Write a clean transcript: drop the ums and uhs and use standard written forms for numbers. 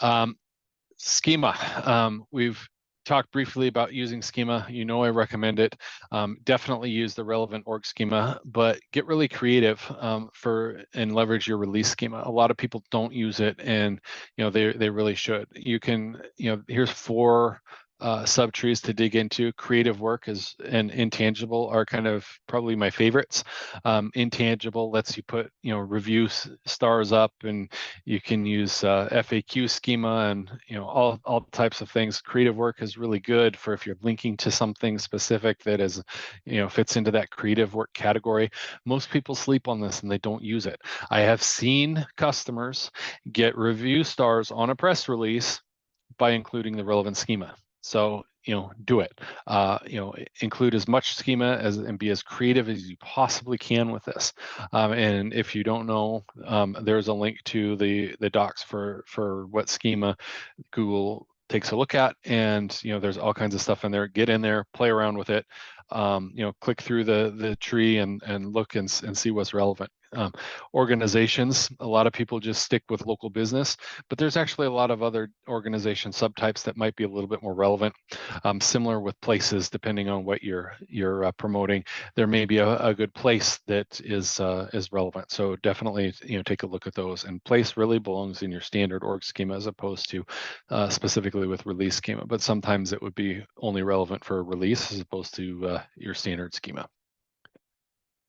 Um, Schema. We've talked briefly about using Schema. You know I recommend it. Definitely use the relevant org schema, but get really creative and leverage your release schema. A lot of people don't use it, and they really should. You can here's 4 subtrees to dig into. Creative work and intangible are kind of probably my favorites. Intangible lets you put review stars up, and you can use FAQ schema and all types of things. Creative work is really good for if you're linking to something specific that is fits into that creative work category. Most people sleep on this and they don't use it. I have seen customers get review stars on a press release by including the relevant schema. So do it. Include as much schema and be as creative as you possibly can with this. And if you don't know, there's a link to the docs for what schema Google takes a look at, and there's all kinds of stuff in there. Get in there, play around with it. Click through the tree and look and see what's relevant. Organizations, a lot of people just stick with local business, but there's actually a lot of other organization subtypes that might be a little bit more relevant. Similar with places, depending on what you're promoting, there may be a good place that is relevant. So definitely take a look at those. And place really belongs in your standard org schema as opposed to specifically with release schema. But sometimes it would be only relevant for a release as opposed to your standard schema.